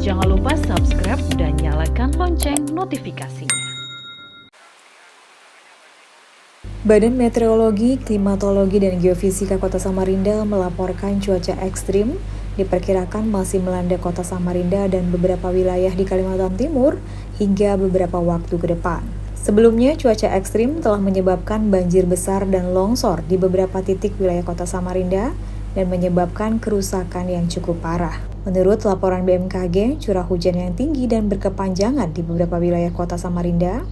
Jangan lupa subscribe dan nyalakan lonceng notifikasinya. Badan Meteorologi, Klimatologi, dan Geofisika Kota Samarinda melaporkan cuaca ekstrim diperkirakan masih melanda Kota Samarinda dan beberapa wilayah di Kalimantan Timur hingga beberapa waktu ke depan. Sebelumnya, cuaca ekstrim telah menyebabkan banjir besar dan longsor di beberapa titik wilayah Kota Samarinda dan menyebabkan kerusakan yang cukup parah. Menurut laporan BMKG, curah hujan yang tinggi dan berkepanjangan di beberapa wilayah Kota Samarinda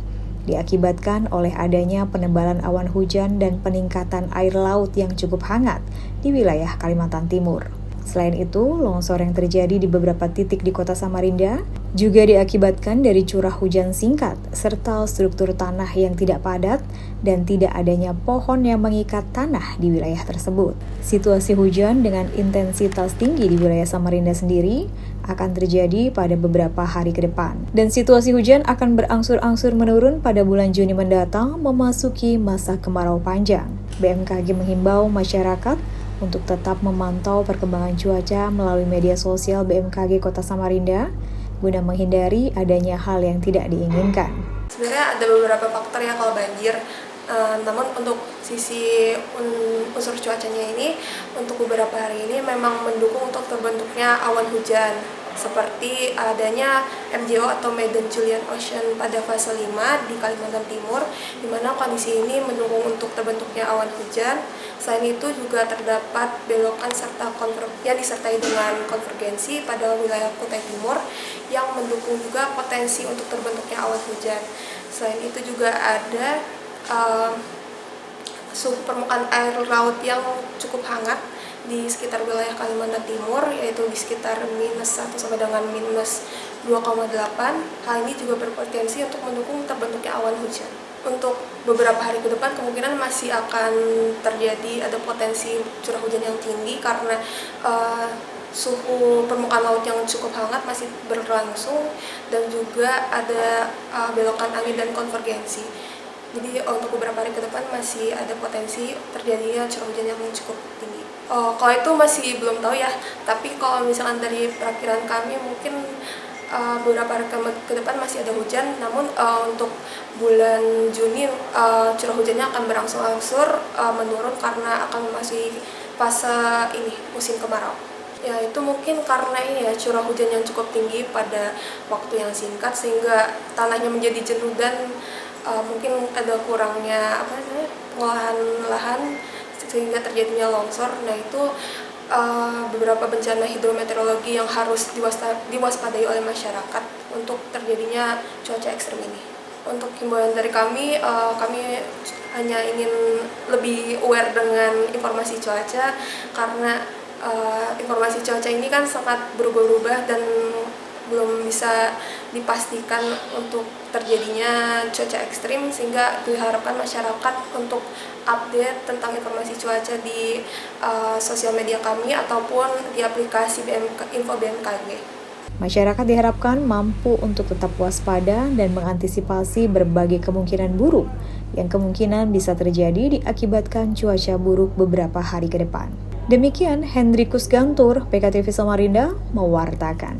diakibatkan oleh adanya penebalan awan hujan dan peningkatan air laut yang cukup hangat di wilayah Kalimantan Timur. Selain itu, longsor yang terjadi di beberapa titik di Kota Samarinda juga diakibatkan dari curah hujan singkat serta struktur tanah yang tidak padat dan tidak adanya pohon yang mengikat tanah di wilayah tersebut. Situasi hujan dengan intensitas tinggi di wilayah Samarinda sendiri akan terjadi pada beberapa hari ke depan. Dan situasi hujan akan berangsur-angsur menurun pada bulan Juni mendatang memasuki masa kemarau panjang. BMKG menghimbau masyarakat untuk tetap memantau perkembangan cuaca melalui media sosial BMKG Kota Samarinda guna menghindari adanya hal yang tidak diinginkan. Sebenarnya ada beberapa faktor ya kalau banjir, namun untuk sisi unsur cuacanya ini untuk beberapa hari ini memang mendukung untuk terbentuknya awan hujan seperti adanya MJO atau Madden Julian Ocean pada fase 5 di Kalimantan Timur, di mana kondisi ini mendukung untuk terbentuknya awan hujan. Selain itu juga terdapat belokan serta yang disertai dengan konvergensi pada wilayah Kutai Timur yang mendukung juga potensi untuk terbentuknya awan hujan. Selain itu juga ada suhu permukaan air laut yang cukup hangat di sekitar wilayah Kalimantan Timur, yaitu di sekitar -1 sampai dengan -2,8. Hal ini juga berpotensi untuk mendukung terbentuknya awan hujan. Untuk beberapa hari ke depan kemungkinan masih akan terjadi ada potensi curah hujan yang tinggi karena suhu permukaan laut yang cukup hangat masih berlangsung dan juga ada belokan angin dan konvergensi. Jadi untuk beberapa hari ke depan masih ada potensi terjadinya curah hujan yang cukup tinggi. Kalau itu masih belum tahu ya, tapi kalau misalkan dari perakiran kami mungkin beberapa hari ke depan masih ada hujan, namun untuk bulan Juni curah hujannya akan berangsur-angsur menurun karena akan memasuki fase ini musim kemarau. Ya itu mungkin karena ini ya curah hujan yang cukup tinggi pada waktu yang singkat sehingga tanahnya menjadi jenuh dan mungkin ada kurangnya pengolahan lahan sehingga terjadinya longsor. Nah itu beberapa bencana hidrometeorologi yang harus diwaspadai oleh masyarakat untuk terjadinya cuaca ekstrem ini. Untuk himbauan dari kami hanya ingin lebih aware dengan informasi cuaca karena informasi cuaca ini kan sangat berubah-ubah dan belum bisa dipastikan untuk terjadinya cuaca ekstrim, sehingga diharapkan masyarakat untuk update tentang informasi cuaca di sosial media kami ataupun di aplikasi Info BMKG. Masyarakat diharapkan mampu untuk tetap waspada dan mengantisipasi berbagai kemungkinan buruk yang kemungkinan bisa terjadi diakibatkan cuaca buruk beberapa hari ke depan. Demikian Hendrikus Gantur, PKTV Samarinda, mewartakan.